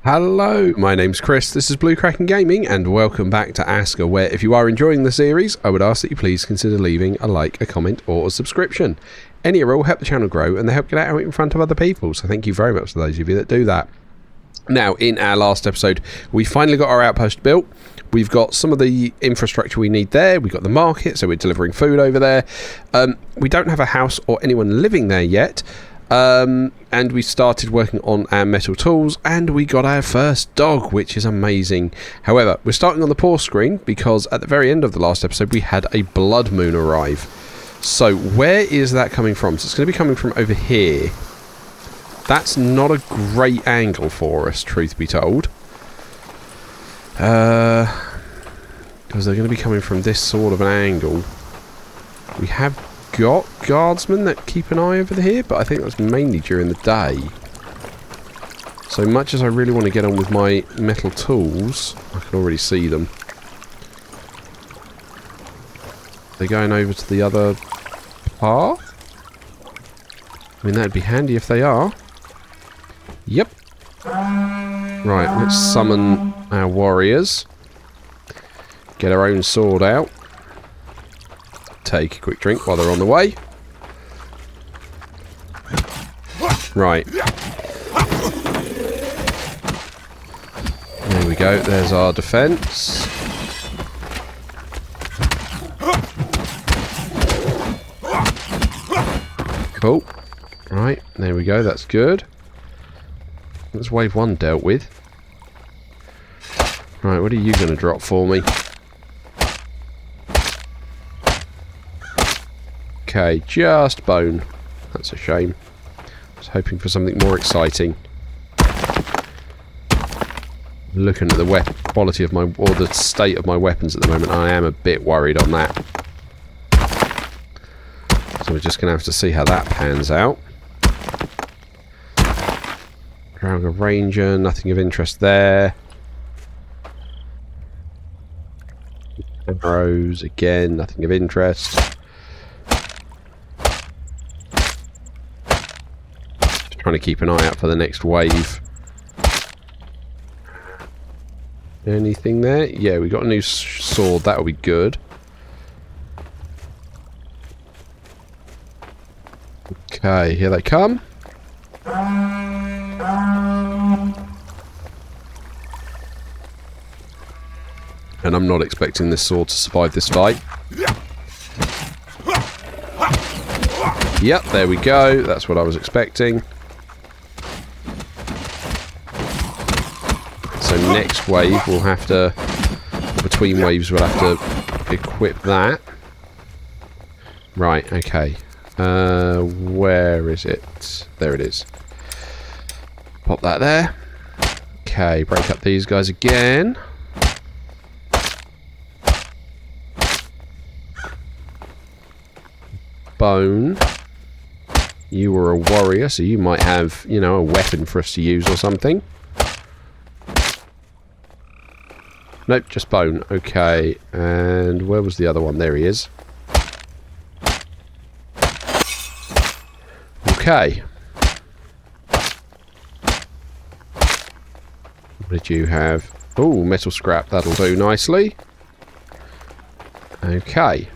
Hello, my name's Chris, this is Blue Kraken Gaming, and welcome back to Aska, where if you are enjoying the series, I would ask that you please consider leaving a like, a comment, or a subscription. Any or all help the channel grow, and they help get out in front of other people, so thank you very much to those of you that do that. Now, in our last episode, we finally got our outpost built. We've got some of the infrastructure we need there. We've got the market, so we're delivering food over there. We don't have a house or anyone living there yet. And we started working on our metal tools, and we got our first dog, which is amazing. However, we're starting on the poor screen because at the very end of the last episode we had a blood moon arrive. So where is that coming from? So it's going to be coming from over here. That's not a great angle for us, truth be told. Because they're going to be coming from this sort of an angle. We have got guardsmen that keep an eye over here, but I think that's mainly during the day. So much as I really want to get on with my metal tools, I can already see them. They're going over to the other path? I mean, that'd be handy if they are. Yep. Right, let's summon our warriors. Get our own sword out. Take a quick drink while they're on the way. Right. There we go. There's our defense. Cool. Right. There we go. That's good. That's wave 1 dealt with. Right. What are you going to drop for me? Okay, just bone. That's a shame. I was hoping for something more exciting. Looking at the quality of my, or the state of my weapons at the moment, I am a bit worried on that. So we're just going to have to see how that pans out. Dragon Ranger, nothing of interest there. Arrows, again, nothing of interest. Trying to keep an eye out for the next wave. Anything there? Yeah, we got a new sword. That'll be good. Okay, here they come. And I'm not expecting this sword to survive this fight. Yep, there we go. That's what I was expecting. So next wave we'll have to, between waves we'll have to equip that. Right, okay. Where is it? There it is. Pop that there. Okay, break up these guys again. Bone. You were a warrior, so you might have, you know, a weapon for us to use or something. Nope, just bone. Okay, and where was the other one? There he is. Okay. What did you have? Oh, metal scrap. That'll do nicely. Okay.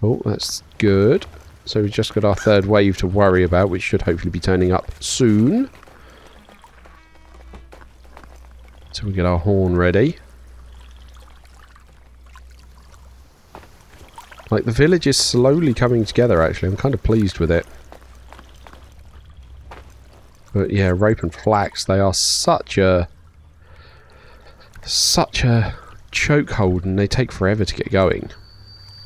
Oh, that's good. So we've just got our third wave to worry about, which should hopefully be turning up soon. So we get our horn ready. Like, the village is slowly coming together, actually. I'm kind of pleased with it. But yeah, rope and flax, they are such a chokehold, and they take forever to get going.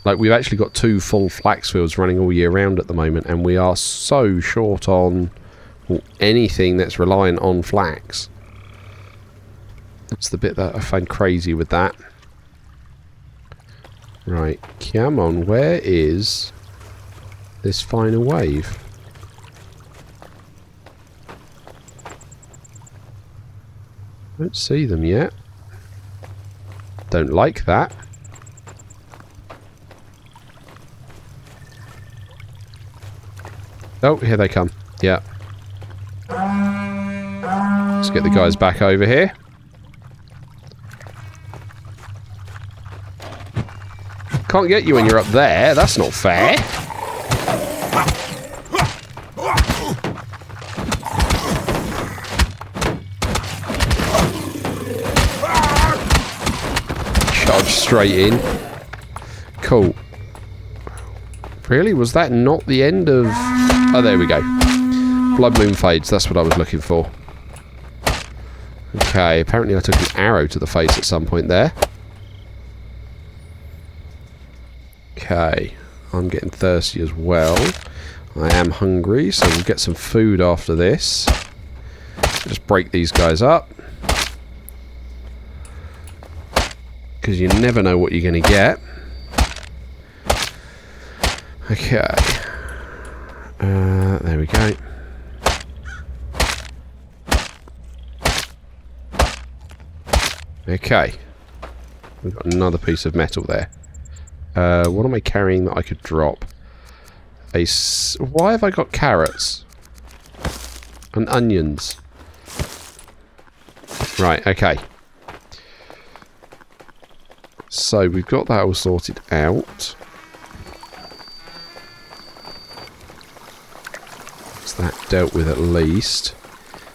Like, we've actually got 2 full flax fields running all year round at the moment, and we are so short on anything that's reliant on flax. That's the bit that I find crazy with that. Right, come on, where is this final wave? Don't see them yet. Don't like that. Oh, here they come. Yeah. Let's get the guys back over here. Can't get you when you're up there. That's not fair. Charge straight in. Cool. Really? Was that not the end of... Oh, there we go. Blood moon fades. That's what I was looking for. Okay, apparently I took an arrow to the face at some point there. Okay, I'm getting thirsty as well. I am hungry, so we'll get some food after this. Just break these guys up. Because you never know what you're going to get. Okay. There we go. Okay. We've got another piece of metal there. What am I carrying that I could drop? Why have I got carrots? And onions. Right, okay. So, we've got that all sorted out. That's that dealt with at least.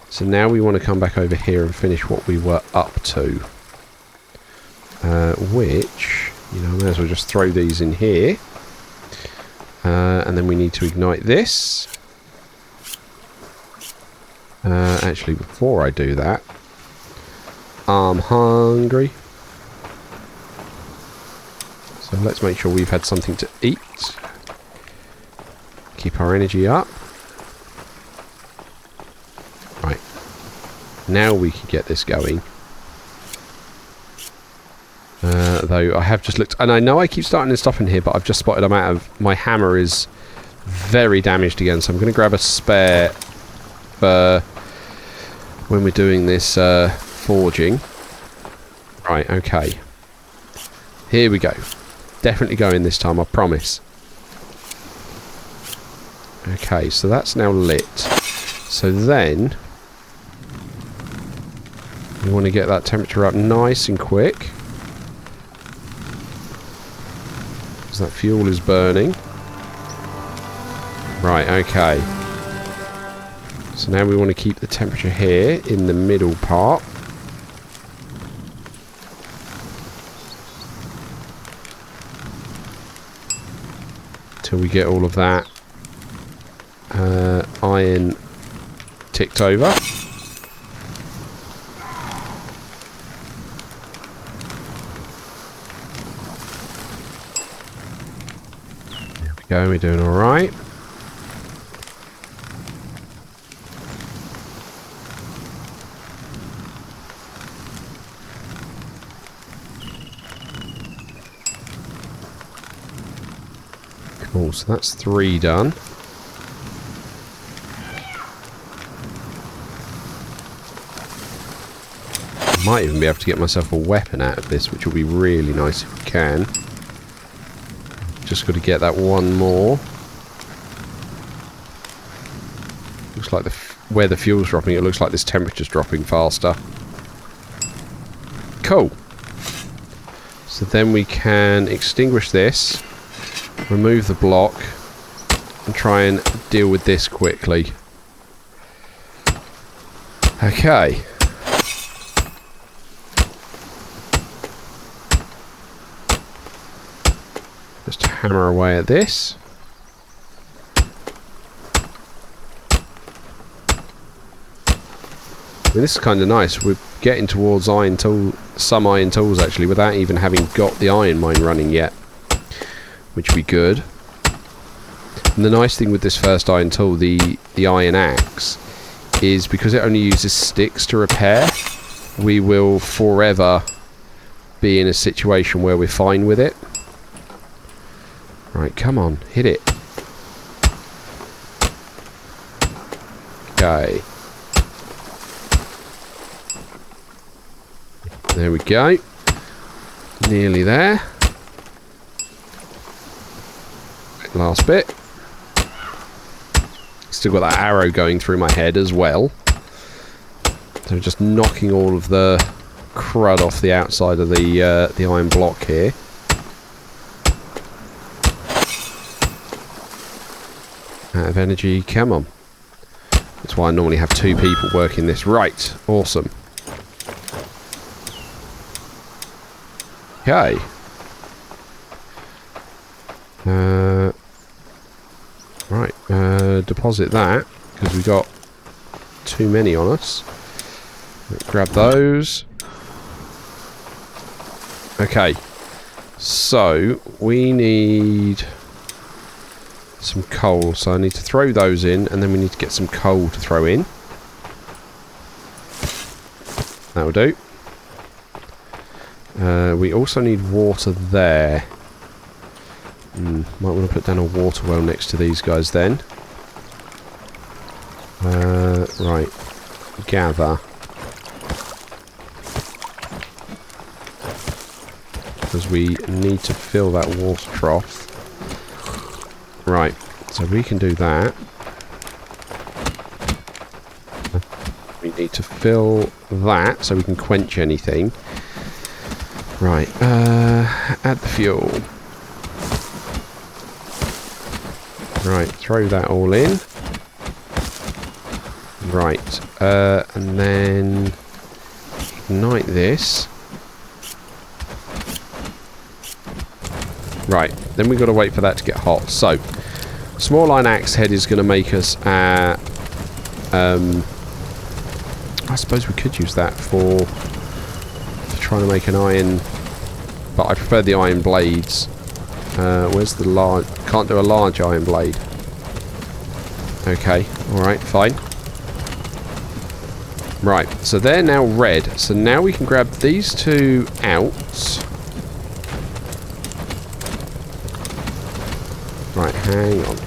So now we want to come back over here and finish what we were up to. Which... You know, I may as well just throw these in here. And then we need to ignite this. Actually, before I do that, I'm hungry. So let's make sure we've had something to eat. Keep our energy up. Right. Now we can get this going. Though I have just looked, and I know I keep starting and stopping here, but I've just spotted I'm out of, my hammer is very damaged again, so I'm going to grab a spare for when we're doing this forging. Right, okay. Here we go. Definitely going this time, I promise. Okay, so that's now lit. So then, we want to get that temperature up nice and quick. That fuel is burning. Right, okay. So now we want to keep the temperature here in the middle part. Till we get all of that iron ticked over. We're doing alright. Cool, so that's 3 done. I might even be able to get myself a weapon out of this, which will be really nice if we can. Just got to get that one more. Looks like where the fuel's dropping, it looks like this temperature's dropping faster. Cool. So then we can extinguish this, remove the block, and try and deal with this quickly. Okay. Just hammer away at this. I mean, this is kind of nice. We're getting towards some iron tools actually, without even having got the iron mine running yet, which would be good. And the nice thing with this first iron tool, the iron axe, is because it only uses sticks to repair, we will forever be in a situation where we're fine with it. Right, come on, hit it. Okay. There we go. Nearly there. Last bit. Still got that arrow going through my head as well. So just knocking all of the crud off the outside of the iron block here. Out of energy, come on. That's why I normally have 2 people working this. Right, awesome. Okay. Right, deposit that, because we got too many on us. Grab those. Okay. So, we need some coal. So I need to throw those in, and then we need to get some coal to throw in. That'll do. We also need water there. Might want to put down a water well next to these guys then. Right. Gather. Because we need to fill that water trough. Right. So we can do that. We need to fill that so we can quench anything. Right. Add the fuel. Right. Throw that all in. Right. And then ignite this. Right, then we've got to wait for that to get hot. So, small iron axe head is going to make us I suppose we could use that for trying to make an iron, but I prefer the iron blades. Where's the large? Can't do a large iron blade. Okay, alright, fine. Right, so they're now red. So now we can grab these 2 out. Right, hang on.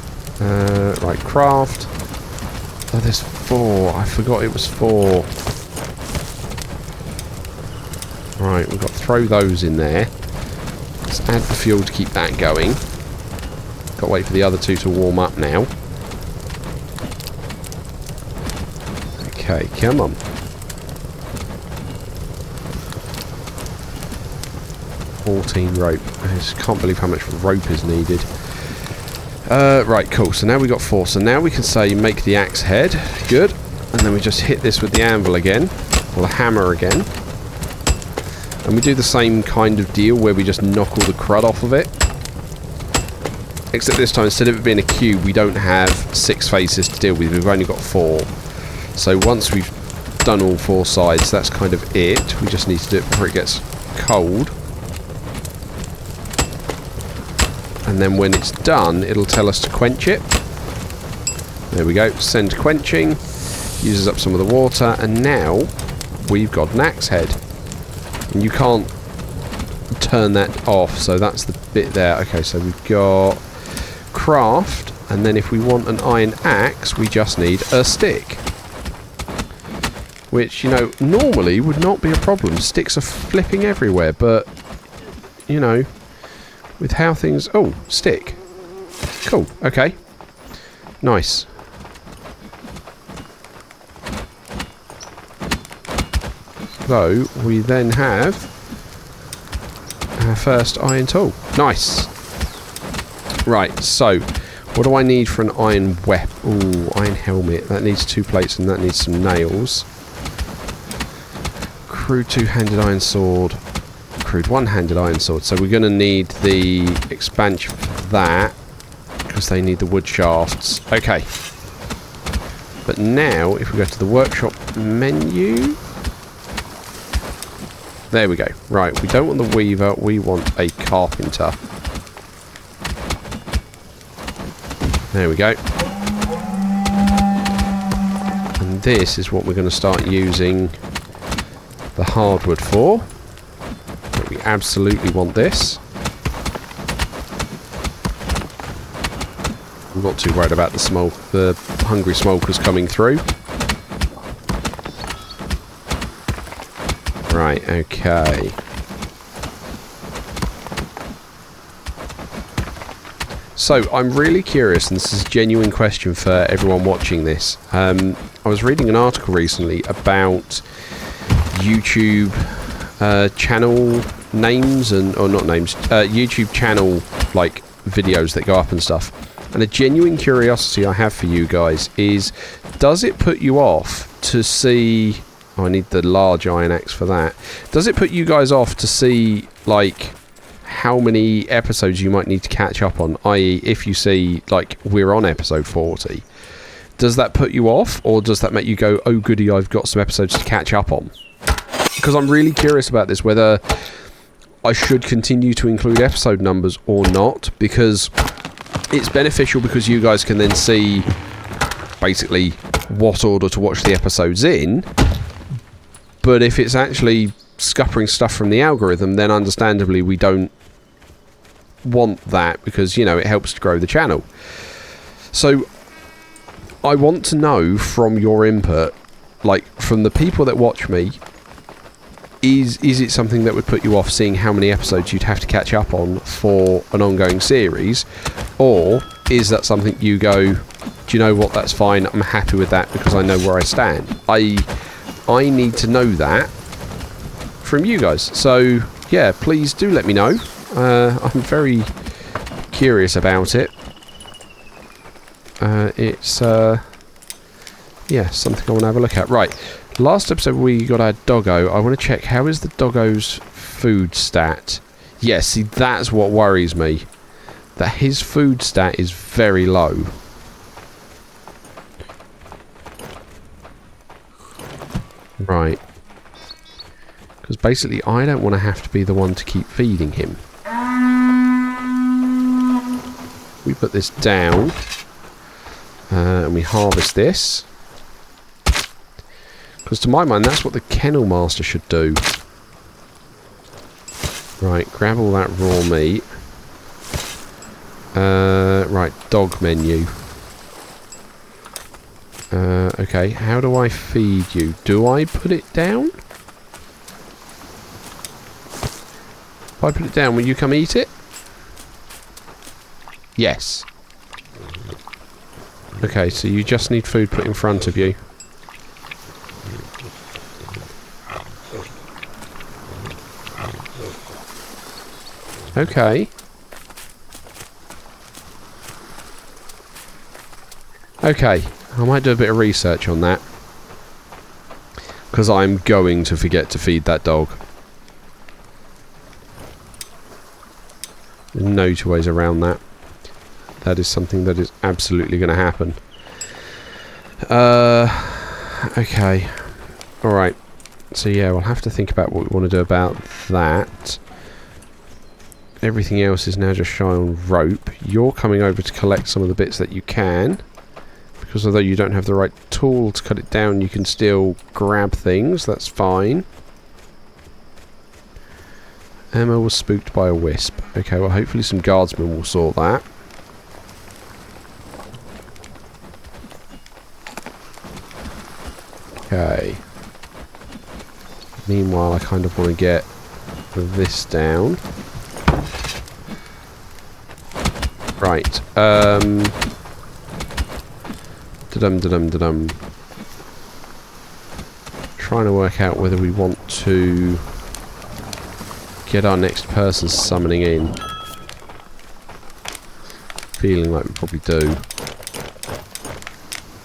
Right, craft. Oh, there's 4. I forgot it was 4. Right, we've got to throw those in there. Let's add the fuel to keep that going. Got to wait for the other 2 to warm up now. Okay, come on. Rope. I just can't believe how much rope is needed. Right, cool. So now we've got 4. So now we can say make the axe head. Good. And then we just hit this with the anvil again. Or the hammer again. And we do the same kind of deal where we just knock all the crud off of it. Except this time, instead of it being a cube, we don't have 6 faces to deal with. We've only got 4. So once we've done all 4 sides, that's kind of it. We just need to do it before it gets cold. And then when it's done, it'll tell us to quench it. There we go. Send quenching. Uses up some of the water. And now we've got an axe head. And you can't turn that off. So that's the bit there. Okay, so we've got craft. And then if we want an iron axe, we just need a stick. Which, you know, normally would not be a problem. Sticks are flipping everywhere. But, you know, with how things... Oh, stick. Cool. Okay. Nice. So, we then have our first iron tool. Nice. Right, so, what do I need for an iron weapon? Ooh, iron helmet. That needs 2 plates and that needs some nails. Crude 2-handed iron sword. Crude 1-handed iron sword. So we're going to need the expansion for that because they need the wood shafts. Okay. But now, if we go to the workshop menu... There we go. Right, we don't want the weaver, we want a carpenter. There we go. And this is what we're going to start using the hardwood for. We absolutely want this. I'm not too worried about the hungry smokers coming through. Right, okay. So, I'm really curious, and this is a genuine question for everyone watching this. I was reading an article recently about YouTube channel names, or not names, YouTube channel, like, videos that go up and stuff. And a genuine curiosity I have for you guys is, does it put you off to see... Oh, I need the large iron axe for that. Does it put you guys off to see, like... how many episodes you might need to catch up on, i.e. if you see, like, we're on episode 40, does that put you off, or does that make you go, oh goody, I've got some episodes to catch up on? Because I'm really curious about this, whether I should continue to include episode numbers or not, because it's beneficial because you guys can then see basically what order to watch the episodes in, but if it's actually scuppering stuff from the algorithm, then understandably we don't want that, because, you know, it helps to grow the channel. So I want to know from your input, like from the people that watch me, is it something that would put you off seeing how many episodes you'd have to catch up on for an ongoing series, or is that something you go, do you know what, that's fine, I'm happy with that because I know where I stand? I need to know that from you guys. So yeah, please do let me know. I'm very curious about it. It's yeah, something I want to have a look at. Right, last episode we got our doggo. I want to check, how is the doggo's food stat? Yeah, see, that's what worries me, that his food stat is very low. Right. Because basically I don't want to have to be the one to keep feeding him. We put this down. And we harvest this. Because to my mind, that's what the kennel master should do. Right, grab all that raw meat. Right, dog menu. Okay, how do I feed you? Do I put it down? If I put it down, will you come eat it? Yes. Okay, so you just need food put in front of you. Okay. Okay, I might do a bit of research on that. Because I'm going to forget to feed that dog. There's no two ways around that. That is something that is absolutely going to happen. Okay. Alright. So yeah, we'll have to think about what we want to do about that. Everything else is now just shy on rope. You're coming over to collect some of the bits that you can. Because although you don't have the right tool to cut it down, you can still grab things. That's fine. Emma was spooked by a wisp. Okay, well hopefully some guardsmen will sort that. Okay. Meanwhile, I kind of want to get this down. Right. Da-dum. Trying to work out whether we want to get our next person summoning in. Feeling like we probably do.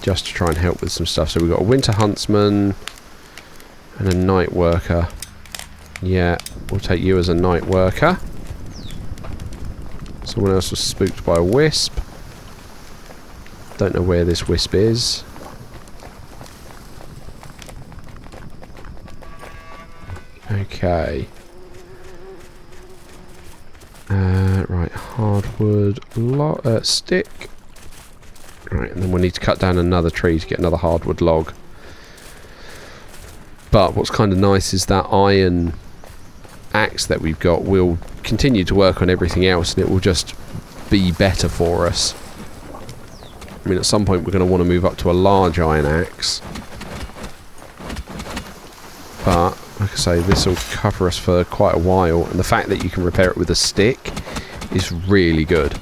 Just to try and help with some stuff. So we've got a winter huntsman and a night worker. Yeah, we'll take you as a night worker. Someone else was spooked by a wisp. Don't know where this wisp is. Okay. Right, hardwood stick. Right, and then we'll need to cut down another tree to get another hardwood log. But what's kind of nice is that iron axe that we've got will continue to work on everything else, and it will just be better for us. I mean, at some point we're going to want to move up to a large iron axe. But, like I say, this will cover us for quite a while, and the fact that you can repair it with a stick is really good.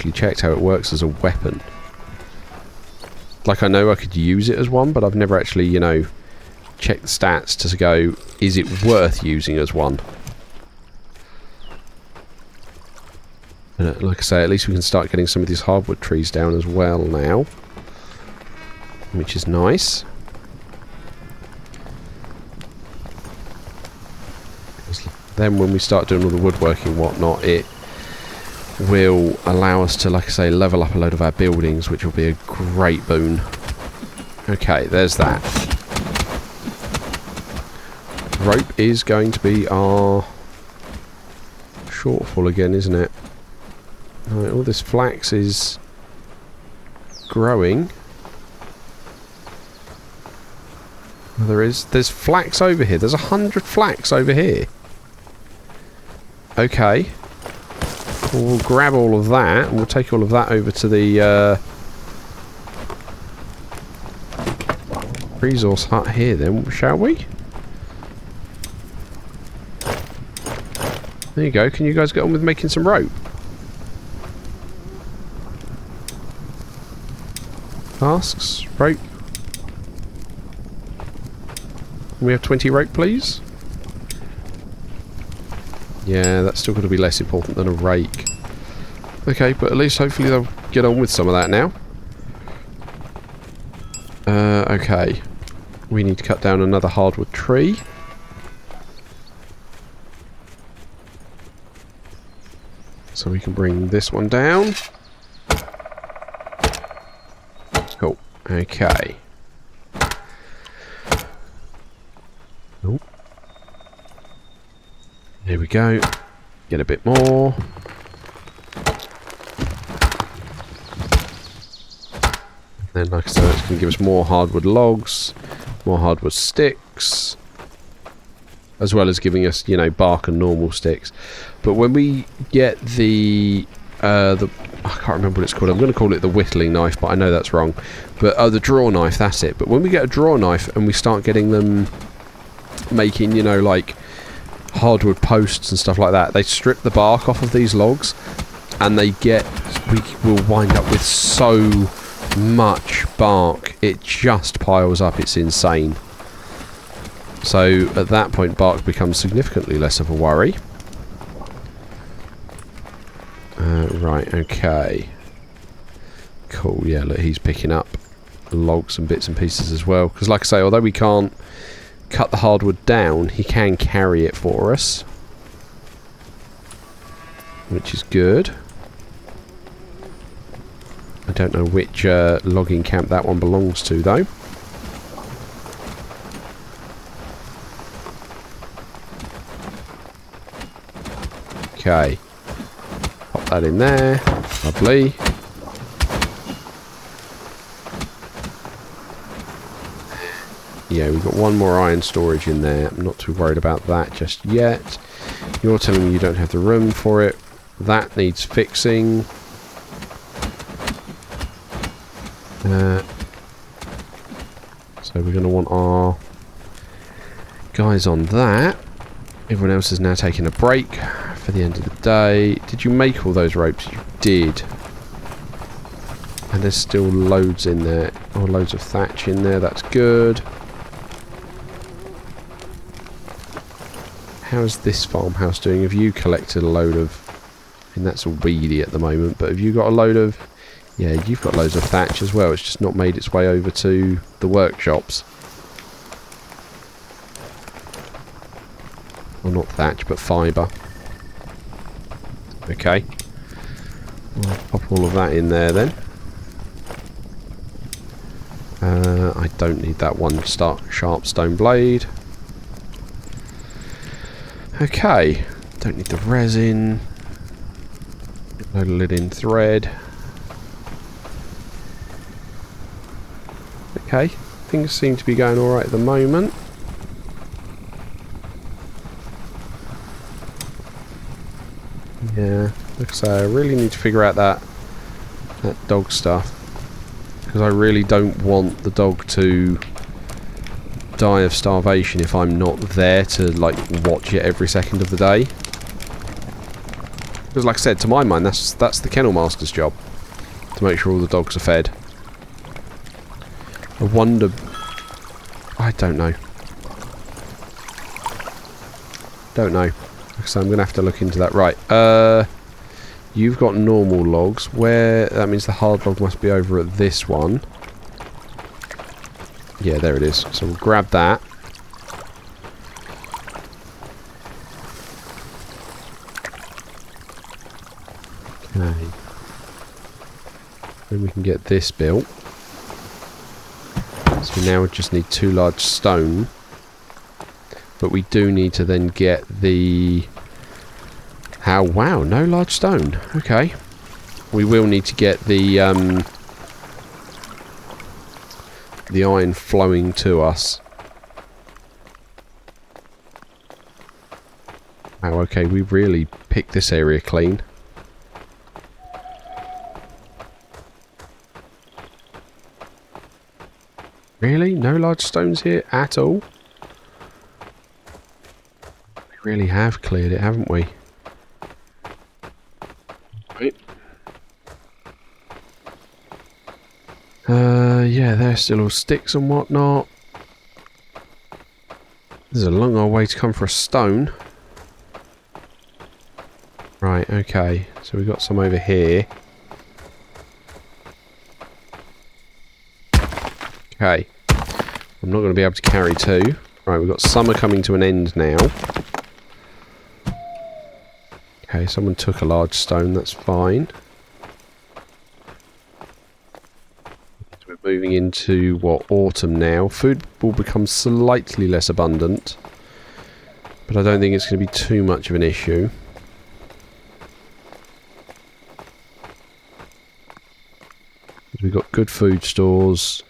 actually checked how it works as a weapon. Like, I know I could use it as one, but I've never actually, you know, checked the stats to go, is it worth using as one? And like I say, at least we can start getting some of these hardwood trees down as well now, which is nice. Then when we start doing all the woodworking and whatnot, it will allow us to, like I say, level up a load of our buildings, which will be a great boon. Okay, there's that. Rope is going to be our shortfall again, isn't it? Right, all this flax is growing. Well, there's flax over here. There's 100 flax over here. Okay. Well, we'll grab all of that, and we'll take all of that over to the resource hut here then, shall we? There you go. Can you guys get on with making some rope? Tasks, rope. Can we have 20 rope, please? Yeah, that's still going to be less important than a rake. Okay, but at least hopefully they'll get on with some of that now. Okay. We need to cut down another hardwood tree. So we can bring this one down. Cool. Okay. Oh. Here we go. Get a bit more. Then, like I said, it's going to give us more hardwood logs, more hardwood sticks, as well as giving us, you know, bark and normal sticks. But when we get the I can't remember what it's called. I'm going to call it the whittling knife, but I know that's wrong. But the draw knife, that's it. But when we get a draw knife and we start getting them making, you know, like hardwood posts and stuff like that, they strip the bark off of these logs, and we will wind up with so much bark. It just piles up. It's insane. So at that point, bark becomes significantly less of a worry. Right, okay. Cool, yeah, look, he's picking up logs and bits and pieces as well. Because like I say, although we can't cut the hardwood down, he can carry it for us, which is good. I don't know which logging camp that one belongs to, though. Okay. Pop that in there. Lovely. Yeah, we've got one more iron storage in there. I'm not too worried about that just yet. You're telling me you don't have the room for it. That needs fixing. So we're going to want our guys on that. Everyone else is now taking a break for the end of the day. Did you make all those ropes? You did. And there's still loads in there. Oh, loads of thatch in there. That's good. How's this farmhouse doing? Have you collected a load of... I mean, that's all weedy at the moment, but have you got a load of... Yeah, you've got loads of thatch as well. It's just not made its way over to the workshops. Well, not thatch, but fibre. Okay. I'll pop all of that in there then. I don't need that one sharp stone blade. Okay. Don't need the resin. Load of linen thread. Okay. Things seem to be going alright at the moment. Yeah, like I say, I really need to figure out that dog stuff, because I really don't want the dog to die of starvation if I'm not there to like watch it every second of the day. Because like I said, to my mind, that's the kennel master's job. To make sure all the dogs are fed. I wonder... I don't know. Don't know. So I'm going to have to look into that. Right. You've got normal logs. Where... That means the hard log must be over at this one. Yeah, there it is. So we'll grab that. Okay. Then we can get this built. So now we just need 2 large stone. But we do need to then get the... How? Wow, no large stone. Okay. We will need to get the iron flowing to us. Wow, okay, we really picked this area clean. Really? No large stones here at all? We really have cleared it, haven't we? Right. Yeah, there's still all sticks and whatnot. There's a long old way to come for a stone. Right, okay. So we've got some over here. Okay. I'm not going to be able to carry 2. Right, we've got summer coming to an end now. Okay, someone took a large stone, that's fine. So we're moving into, what, autumn now. Food will become slightly less abundant. But I don't think it's going to be too much of an issue. We've got good food stores.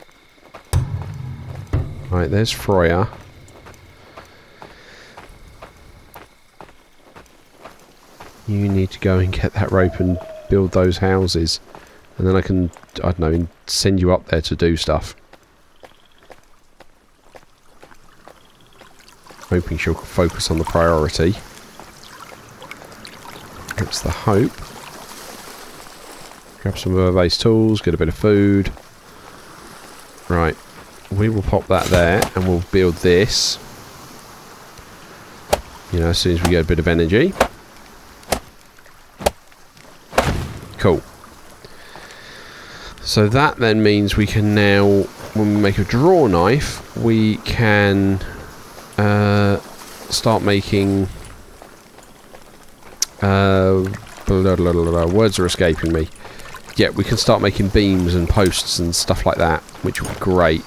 Right, there's Freya. You need to go and get that rope and build those houses. And then I can, I don't know, send you up there to do stuff. Hoping she'll focus on the priority. That's the hope. Grab some of her base tools, get a bit of food. Right. We will pop that there and we'll build this. You know, as soon as we get a bit of energy. Cool. So that then means we can now, when we make a draw knife, we can start making... words are escaping me. Yeah, we can start making beams and posts and stuff like that, which would be great.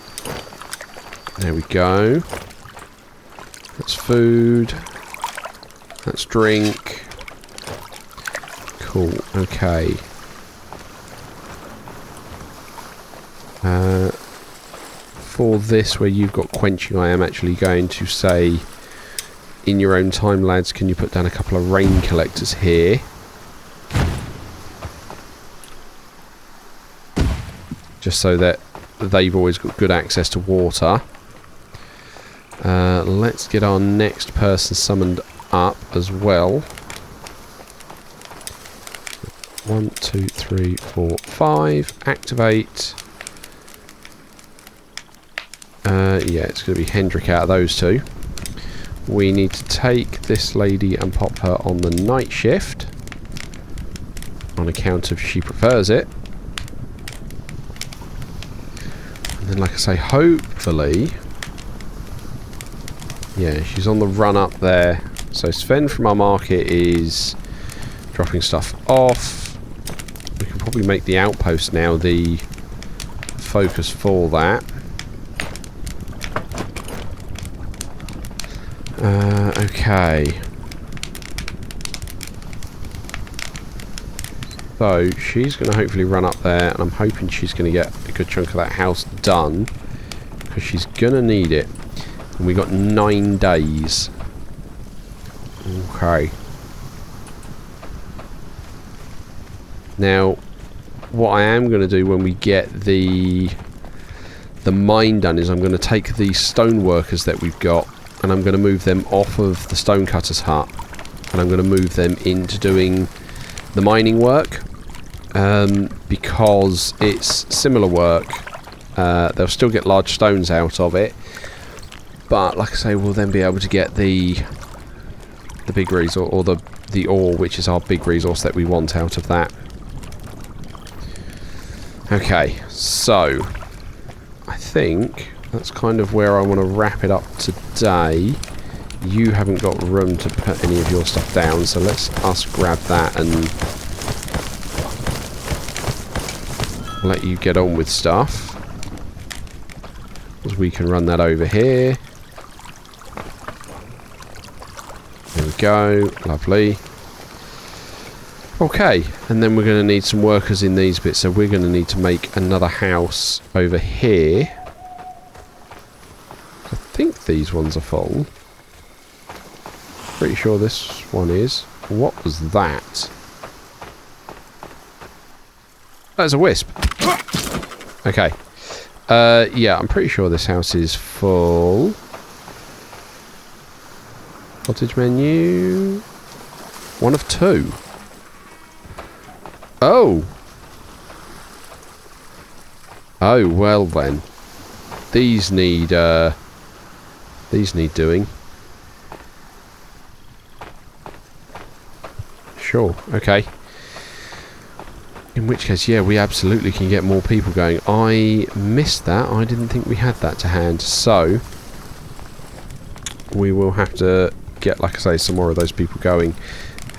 There we go. That's food. That's drink. Cool, okay. For this, where you've got quenching, I am actually going to say, in your own time, lads, can you put down a couple of rain collectors here? Just so that they've always got good access to water. Let's get our next person summoned up as well. 1, 2, 3, 4, 5. Activate. Yeah, it's going to be Hendrik out of those 2. We need to take this lady and pop her on the night shift. On account of she prefers it. And then, like I say, hopefully... Yeah, she's on the run up there. So Sven from our market is dropping stuff off. We can probably make the outpost now the focus for that. Okay. So she's going to hopefully run up there, and I'm hoping she's going to get a good chunk of that house done, because she's going to need it. And we got 9 days. Okay. Now, what I am going to do when we get the mine done is I'm going to take the stone workers that we've got, and I'm going to move them off of the stonecutter's hut, and I'm going to move them into doing the mining work, because it's similar work. They'll still get large stones out of it, but like I say, we'll then be able to get the big resource, or the ore, which is our big resource that we want out of that. Okay, so I think that's kind of where I want to wrap it up today. You haven't got room to put any of your stuff down, so let's us grab that and let you get on with stuff. Because we can run that over here. There we go, lovely. Okay, and then we're going to need some workers in these bits, so we're going to need to make another house over here. I think these ones are full. Pretty sure this one is. What was that? That's a wisp. Okay. Yeah, I'm pretty sure this house is full. Cottage menu. 1 of 2. Oh. Oh, well then. These need doing. Sure, okay. In which case, yeah, we absolutely can get more people going. I missed that. I didn't think we had that to hand. So, we will have to get, like I say, some more of those people going.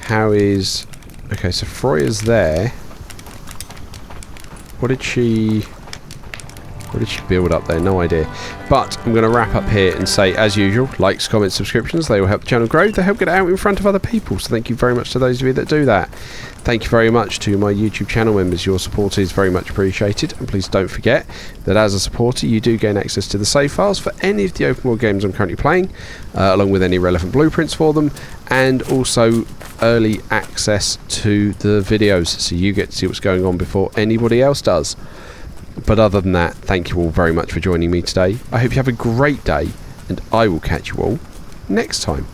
How is... Okay, so Freya's there. What did she build up there? No idea. But I'm going to wrap up here and say, as usual, likes, comments, subscriptions, they will help the channel grow. They help get it out in front of other people. So thank you very much to those of you that do that. Thank you very much to my YouTube channel members. Your support is very much appreciated. And please don't forget that as a supporter, you do gain access to the save files for any of the open world games I'm currently playing, along with any relevant blueprints for them, and also early access to the videos, so you get to see what's going on before anybody else does. But other than that, thank you all very much for joining me today. I hope you have a great day, and I will catch you all next time.